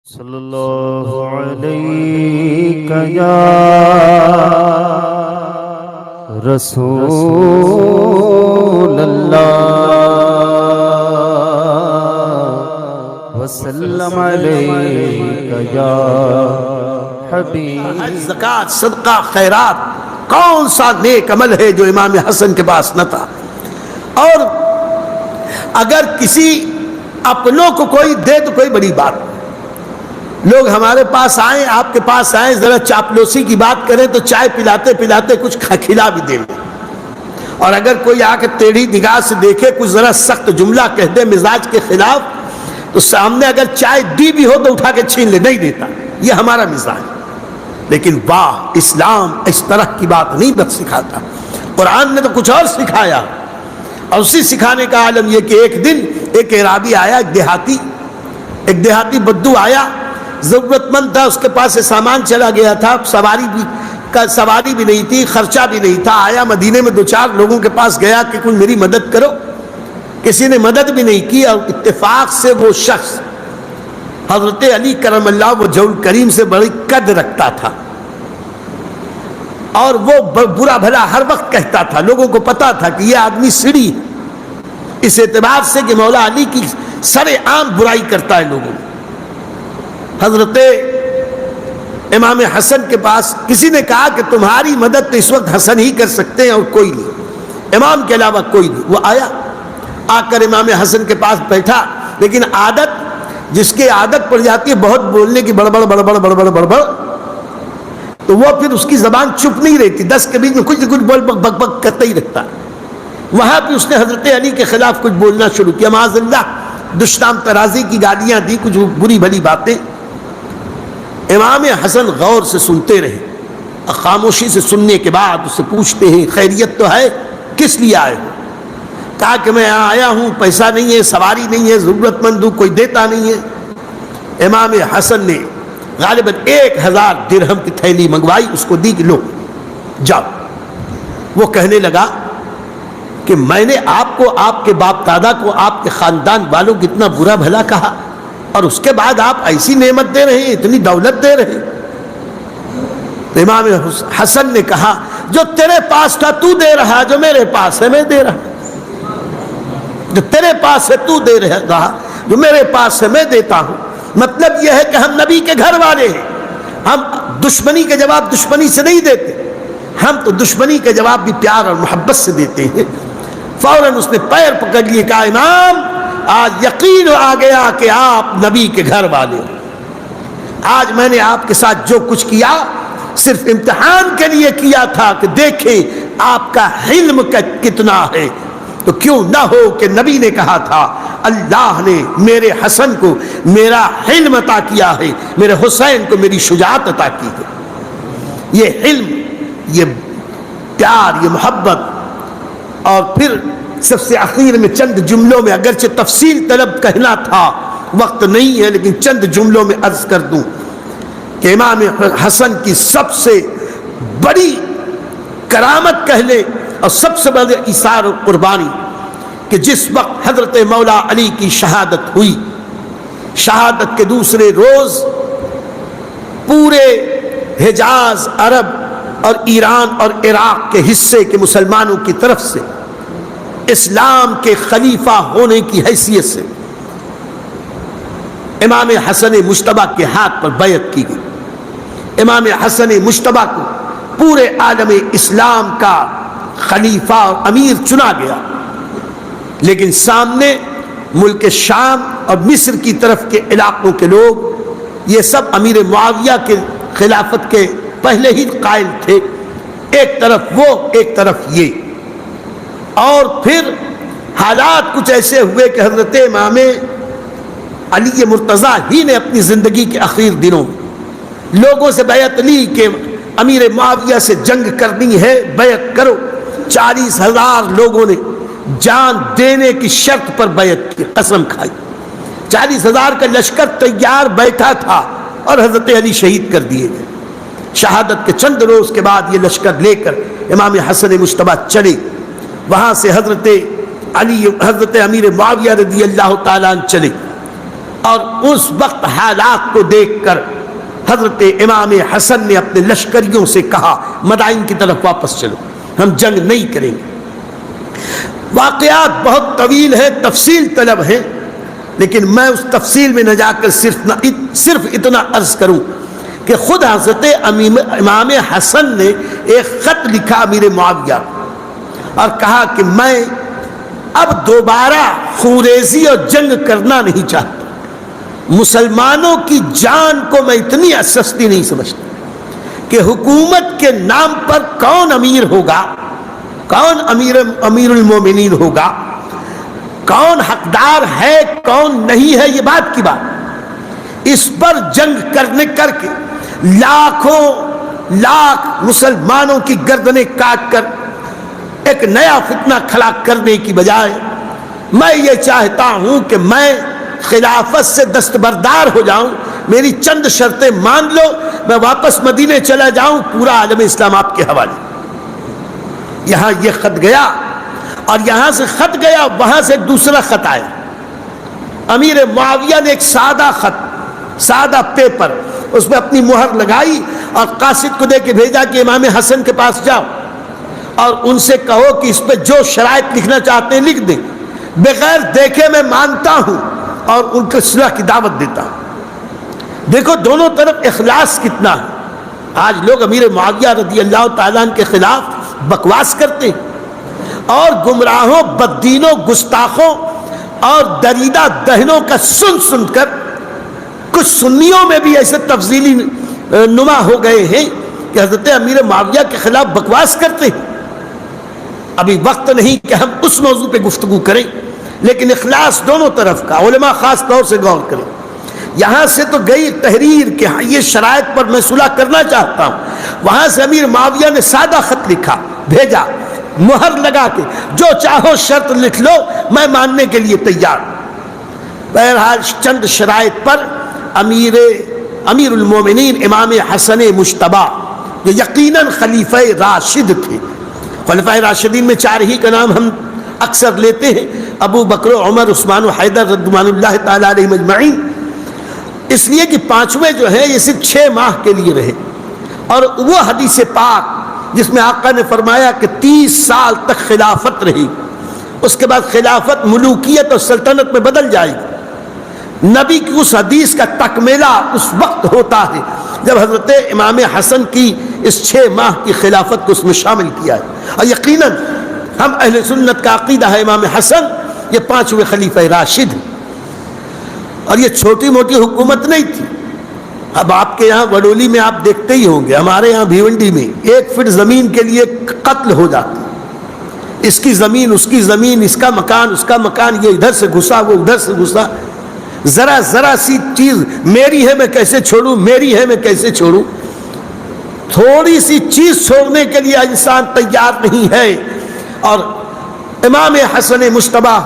صلی اللہ علیہ یا رسول اللہ وسلم علیہ یا حبیب۔ زکوٰۃ، صدقہ، خیرات کون سا نیک عمل ہے جو امام حسن کے پاس نہ تھا؟ اور اگر کسی اپنوں کو کوئی دے تو کوئی بڑی بات، لوگ ہمارے پاس آئیں، آپ کے پاس آئیں، ذرا چاپلوسی کی بات کریں تو چائے پلاتے پلاتے کچھ کھلا بھی دیں گے، اور اگر کوئی آ کے ٹیڑھی نگاہ سے دیکھے، کچھ ذرا سخت جملہ کہہ دے مزاج کے خلاف، تو سامنے اگر چائے دی بھی ہو تو اٹھا کے چھین لے، نہیں دیتا، یہ ہمارا مزاج۔ لیکن واہ، اسلام اس طرح کی بات نہیں بس سکھاتا، قرآن نے تو کچھ اور سکھایا، اور اسی سکھانے کا عالم یہ کہ ایک دن ایک اعرابی آیا، ایک دیہاتی بدو آیا، ضرورت مند تھا، اس کے پاس سے سامان چلا گیا تھا، سواری بھی نہیں تھی، خرچہ بھی نہیں تھا، آیا مدینے میں دو چار لوگوں کے پاس گیا کہ کوئی میری مدد کرو، کسی نے مدد بھی نہیں کی، اور اتفاق سے وہ شخص حضرت علی کرم اللہ وجہہ الکریم سے بڑی قد رکھتا تھا، اور وہ برا بھلا ہر وقت کہتا تھا، لوگوں کو پتا تھا کہ یہ آدمی سڑی ہے، اس اعتبار سے کہ مولا علی کی سر عام برائی کرتا ہے لوگوں میں۔ حضرت امام حسن کے پاس کسی نے کہا کہ تمہاری مدد تو اس وقت حسن ہی کر سکتے ہیں اور کوئی نہیں، امام کے علاوہ کوئی نہیں۔ وہ آیا، آ کر امام حسن کے پاس بیٹھا، لیکن عادت، جس کی عادت پڑ جاتی ہے بہت بولنے کی، بڑبڑ بڑبڑ بڑبڑ بڑبڑ، تو وہ پھر اس کی زبان چپ نہیں رہتی، 10 کے بیچ میں کچھ نہ کچھ بول بک بک بک کرتا ہی رہتا۔ وہاں پہ اس نے حضرت علی کے خلاف کچھ بولنا شروع کیا، معاذ اللہ، دشنام ترازی کی گالیاں دی، کچھ بری بھلی باتیں۔ امام حسن غور سے سنتے رہے، خاموشی سے سننے کے بعد اس سے پوچھتے ہیں خیریت تو ہے، کس لیے آئے ہو؟ کہا کہ میں یہاں آیا ہوں، پیسہ نہیں ہے، سواری نہیں ہے، ضرورت مند ہوں، کوئی دیتا نہیں ہے۔ امام حسن نے غالباً 1000 درہم کی تھیلی منگوائی، اس کو دی کہ لو جاؤ۔ وہ کہنے لگا کہ میں نے آپ کو، آپ کے باپ دادا کو، آپ کے خاندان والوں کو اتنا برا بھلا کہا، اور اس کے بعد آپ ایسی نعمت دے رہے ہیں، اتنی دولت دے رہے ہیں۔ تو امام حسن نے کہا جو تیرے پاس تھا تو دے رہا، جو میرے پاس ہے میں دے رہا، جو تیرے پاس ہے تو دے رہا، جو میرے پاس ہے میں دیتا ہوں۔ مطلب یہ ہے کہ ہم نبی کے گھر والے ہیں، ہم دشمنی کے جواب دشمنی سے نہیں دیتے، ہم تو دشمنی کے جواب بھی پیار اور محبت سے دیتے ہیں۔ فوراً اس نے پیر پکڑ لیے، کہا امام آج یقین آ گیا کہ آپ نبی کے گھر والے ہیں، آج میں نے آپ کے ساتھ جو کچھ کیا صرف امتحان کے لیے کیا تھا کہ دیکھیں آپ کا علم کتنا ہے۔ تو کیوں نہ ہو کہ نبی نے کہا تھا اللہ نے میرے حسن کو میرا علم عطا کیا ہے، میرے حسین کو میری شجاعت عطا کی ہے۔ یہ علم، یہ پیار، یہ محبت۔ اور پھر سب سے آخر میں چند جملوں میں، اگرچہ تفصیل طلب کہنا تھا، وقت نہیں ہے، لیکن چند جملوں میں عرض کر دوں کہ امام حسن کی سب سے بڑی کرامت کہہ لیں اور سب سے بڑی ایثار و قربانی کہ جس وقت حضرت مولا علی کی شہادت ہوئی، شہادت کے دوسرے روز پورے حجاز، عرب اور ایران اور عراق کے حصے کے مسلمانوں کی طرف سے اسلام کے خلیفہ ہونے کی حیثیت سے امام حسن مجتبیٰ کے ہاتھ پر بیعت کی گئی۔ امام حسن مجتبیٰ کو پورے عالم اسلام کا خلیفہ اور امیر چنا گیا، لیکن سامنے ملک شام اور مصر کی طرف کے علاقوں کے لوگ، یہ سب امیر معاویہ کے خلافت کے پہلے ہی قائل تھے، ایک طرف وہ، ایک طرف یہ۔ اور پھر حالات کچھ ایسے ہوئے کہ حضرت امام علی مرتضیٰ ہی نے اپنی زندگی کے آخر دنوں لوگوں سے بیعت لی کہ امیر معاویہ سے جنگ کرنی ہے، بیعت کرو۔ 40,000 لوگوں نے جان دینے کی شرط پر بیعت کی، قسم کھائی۔ 40,000 کا لشکر تیار بیٹھا تھا اور حضرت علی شہید کر دیے گئے۔ شہادت کے چند روز کے بعد یہ لشکر لے کر امام حسن مجتبیٰ چلے، وہاں سے حضرت علی، حضرت امیر معاویہ رضی اللہ تعالیٰ عنہ چلے، اور اس وقت حالات کو دیکھ کر حضرت امام حسن نے اپنے لشکریوں سے کہا مدائن کی طرف واپس چلو، ہم جنگ نہیں کریں گے۔ واقعات بہت طویل ہیں، تفصیل طلب ہیں، لیکن میں اس تفصیل میں نہ جا کر صرف اتنا عرض کروں کہ خود حضرت امام حسن نے ایک خط لکھا امیر معاویہ اور کہا کہ میں اب دوبارہ خونریزی اور جنگ کرنا نہیں چاہتا، مسلمانوں کی جان کو میں اتنی سستی نہیں سمجھتا کہ حکومت کے نام پر کون امیر ہوگا، کون امیر المومنین ہوگا، کون حقدار ہے کون نہیں ہے، یہ بات کی بات، اس پر جنگ کر کے لاکھوں لاکھ مسلمانوں کی گردنیں کاٹ کر ایک نیا فتنہ کھڑا کرنے کی بجائے میں یہ چاہتا ہوں کہ میں خلافت سے دستبردار ہو جاؤں، میری چند شرطیں مان لو، میں واپس مدینے چلا جاؤں، پورا عالم اسلام آپ کے حوالے۔ یہاں یہ خط گیا اور یہاں سے خط گیا، وہاں سے دوسرا خط آیا۔ امیر معاویہ نے ایک سادہ خط، سادہ پیپر، اس میں اپنی مہر لگائی اور قاصد کو دے کے بھیجا کہ امام حسن کے پاس جاؤ اور ان سے کہو کہ اس پہ جو شرائط لکھنا چاہتے ہیں لکھ دیں، بغیر دیکھے میں مانتا ہوں اور ان کے صلح کی دعوت دیتا ہوں۔ دیکھو دونوں طرف اخلاص کتنا ہے۔ آج لوگ امیر معاویہ رضی اللہ تعالیٰ عنہ کے خلاف بکواس کرتے ہیں اور گمراہوں، بددینوں، گستاخوں اور دریدہ دہنوں کا سن کر کچھ سنیوں میں بھی ایسے تفضیلی نما ہو گئے ہیں کہ حضرت امیر معاویہ کے خلاف بکواس کرتے ہیں۔ ابھی وقت نہیں کہ ہم اس موضوع پہ گفتگو کریں، لیکن اخلاص دونوں طرف کا، علماء خاص طور سے غور کریں۔ یہاں سے تو گئی تحریر کہ یہ شرائط پر میں صلح کرنا چاہتا ہوں، وہاں سے امیر معاویہ نے سادہ خط لکھا بھیجا، مہر لگا کے جو چاہو شرط لکھ لو، میں ماننے کے لیے تیار۔ بہرحال چند شرائط پر امیر المومنین امام حسن مجتبی جو یقیناً خلیفہ راشد تھے، خلفائے راشدین میں چار ہی کا نام ہم اکثر لیتے ہیں، ابو بکر، عمر، عثمان و حیدر رضوان اللہ تعالی علیہم اجمعین، اس لیے کہ پانچویں جو ہے یہ صرف 6 ماہ کے لیے رہے، اور وہ حدیث پاک جس میں آقا نے فرمایا کہ 30 سال تک خلافت رہی، اس کے بعد خلافت ملوکیت اور سلطنت میں بدل جائے گی۔ نبی کی اس حدیث کا تکمیلہ اس وقت ہوتا ہے جب حضرت امام حسن کی اس 6 ماہ کی خلافت کو اس میں شامل کیا ہے، اور یقیناً ہم اہل سنت کا عقیدہ ہے امام حسن یہ 5ویں خلیفہ راشد ہیں، اور یہ چھوٹی موٹی حکومت نہیں تھی۔ اب آپ کے یہاں وڈولی میں آپ دیکھتے ہی ہوں گے، ہمارے یہاں بھیونڈی میں 1 فٹ زمین کے لیے قتل ہو جاتا، اس کی زمین اس کی زمین، اس کا مکان اس کا مکان، یہ ادھر سے گھسا وہ ادھر سے گھسا، ذرا سی چیز میری ہے میں کیسے چھوڑوں، میری ہے میں کیسے چھوڑوں، تھوڑی سی چیز چھوڑنے کے لیے انسان تیار نہیں ہے۔ اور امام حسن مجتبی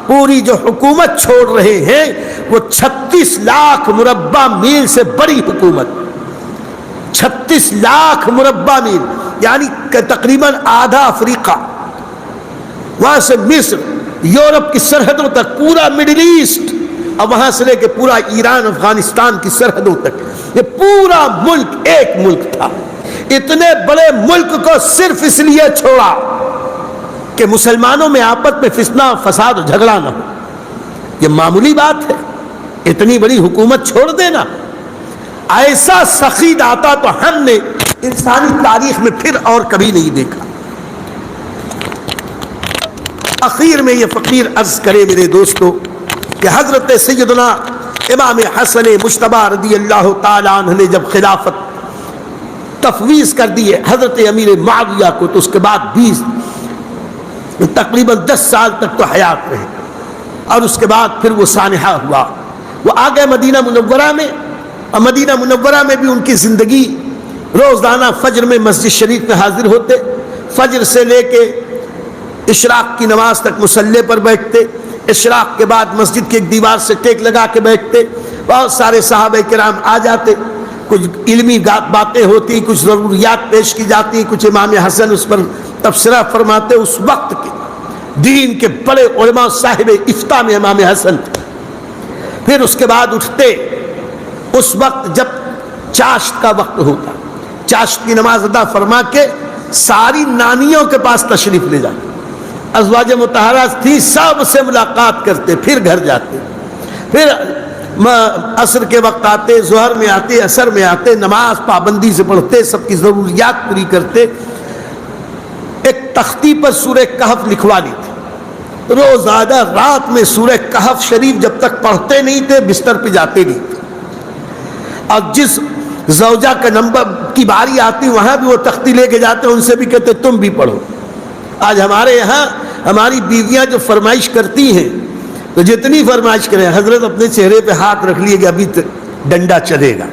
پوری جو حکومت چھوڑ رہے ہیں وہ 36 لاکھ مربع میل سے بڑی حکومت، 36 لاکھ مربع میل یعنی کہ تقریباً آدھا افریقہ، وہاں سے مصر، یورپ کی سرحدوں تک، پورا مڈل ایسٹ، اور وہاں سے لے کے پورا ایران، افغانستان کی سرحدوں تک، یہ پورا ملک ایک ملک تھا۔ اتنے بڑے ملک کو صرف اس لیے چھوڑا کہ مسلمانوں میں آپس میں فتنہ فساد و جھگڑا نہ ہو۔ یہ معمولی بات ہے، اتنی بڑی حکومت چھوڑ دینا، ایسا سخی داتا تو ہم نے انسانی تاریخ میں پھر اور کبھی نہیں دیکھا۔ اخیر میں یہ فقیر عرض کرے میرے دوستو کہ حضرت سیدنا امام حسن مجتبی رضی اللہ تعالیٰ عنہ نے جب خلافت تفویض کر دی ہے حضرت امیر معاویہ کو، تو اس کے بعد تقریباً 10 سال تک تو حیات رہے، اور اس کے بعد پھر وہ سانحہ ہوا، وہ آ گئے مدینہ منورہ میں، اور مدینہ منورہ میں بھی ان کی زندگی روزانہ فجر میں مسجد شریف میں حاضر ہوتے، فجر سے لے کے اشراق کی نماز تک مصلی پر بیٹھتے، اشراق کے بعد مسجد کی ایک دیوار سے ٹیک لگا کے بیٹھتے، بہت سارے صحابہ کرام آ جاتے، کچھ علمی باتیں ہوتی، کچھ ضروریات پیش کی جاتی، کچھ امام حسن اس پر تبصرہ فرماتے۔ اس وقت کے دین کے بڑے علماء صاحب افتاء میں امام حسن تھے، پھر اس کے بعد اٹھتے اس وقت جب چاشت کا وقت ہوتا، چاشت کی نماز ادا فرما کے ساری نانیوں کے پاس تشریف لے جاتے، ازواج مطہرات تھی، سب سے ملاقات کرتے، پھر گھر جاتے، پھر عصر کے وقت آتے، ظہر میں آتے، عصر میں آتے، نماز پابندی سے پڑھتے، سب کی ضروریات پوری کرتے۔ ایک تختی پر سورہ کہف لکھوا لی تھی، روزانہ رات میں سورہ کہف شریف جب تک پڑھتے نہیں تھے بستر پہ جاتے نہیں تھے، اور جس زوجہ کا نمبر کی باری آتی وہاں بھی وہ تختی لے کے جاتے، ان سے بھی کہتے تم بھی پڑھو۔ آج ہمارے یہاں ہماری بیویاں جو فرمائش کرتی ہیں تو جتنی فرمائش کریں، حضرت اپنے چہرے پہ ہاتھ رکھ لیے کہ ابھی ڈنڈا چلے گا،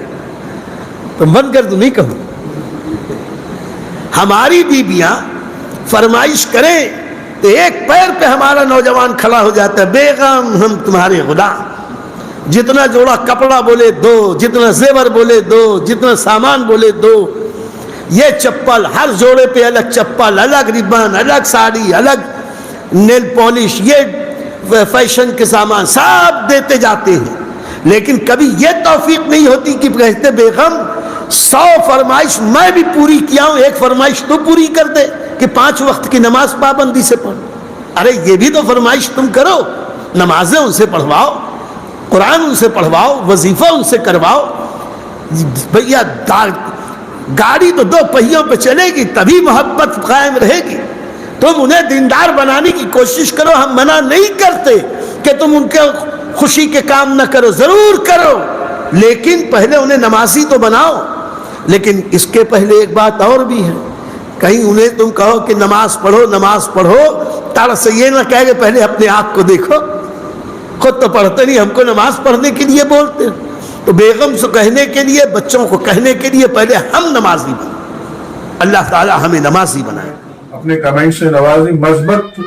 تو من کر تو نہیں کہوں۔ ہماری بیویاں فرمائش کریں تو ایک پیر پہ ہمارا نوجوان کھڑا ہو جاتا ہے، بیگم ہم تمہارے غلام، جتنا جوڑا کپڑا بولے دو، جتنا زیور بولے دو، جتنا سامان بولے دو، یہ چپل، ہر جوڑے پہ الگ چپل، الگ ریبن، الگ ساڑی، الگ نیل پالش، یہ فیشن کے سامان سب دیتے جاتے ہیں، لیکن کبھی یہ توفیق نہیں ہوتی کہ کہتے بیگم 100 فرمائش میں بھی پوری کیا ہوں، ایک فرمائش تو پوری کر دے کہ 5 وقت کی نماز پابندی سے پڑھ۔ ارے یہ بھی تو فرمائش تم کرو، نمازیں ان سے پڑھواؤ، قرآن ان سے پڑھواؤ، وظیفہ ان سے کرواؤ۔ بھیا گاڑی تو 2 پہیوں پہ چلے گی تبھی محبت قائم رہے گی، تم انہیں دیندار بنانے کی کوشش کرو، ہم منع نہیں کرتے کہ تم ان کے خوشی کے کام نہ کرو، ضرور کرو، لیکن پہلے انہیں نمازی تو بناؤ۔ لیکن اس کے پہلے ایک بات اور بھی ہے، کہیں انہیں تم کہو کہ نماز پڑھو، تاڑ سے یہ نہ کہے کہ پہلے اپنے آپ کو دیکھو، خود تو پڑھتے نہیں، ہم کو نماز پڑھنے کے لیے بولتے ہیں۔ تو بیگم سے کہنے کے لیے، بچوں کو کہنے کے لیے پہلے ہم نمازی بنیں، اللہ تعالی ہمیں نمازی بنائے، اپنے کمنٹ سے نوازی، مثبت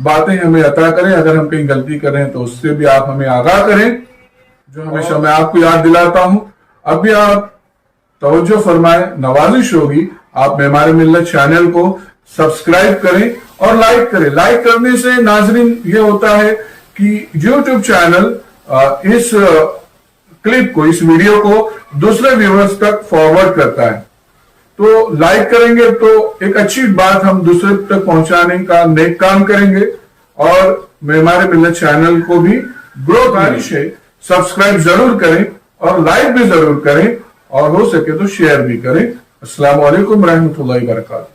باتیں ہمیں عطا کریں، اگر ہم کہیں غلطی کریں تو اس سے بھی آپ ہمیں آگاہ کریں، جو ہمیشہ میں آپ کو یاد دلاتا ہوں۔ اب بھی آپ توجہ فرمائیں، نوازش ہوگی آپ معمار ملت چینل کو سبسکرائب کریں اور لائک کریں۔ لائک کرنے سے ناظرین یہ ہوتا ہے کہ یوٹیوب چینل اس کلپ کو، اس ویڈیو کو دوسرے ویورز تک فارورڈ کرتا ہے، تو لائک کریں گے تو ایک اچھی بات ہم دوسرے تک پہنچانے کا نیک کام کریں گے، اور معمار ملت چینل کو بھی گروتھ ہے، سبسکرائب ضرور کریں اور لائک بھی ضرور کریں، اور ہو سکے تو شیئر بھی کریں۔ السلام علیکم ورحمۃ اللہ وبرکاتہ۔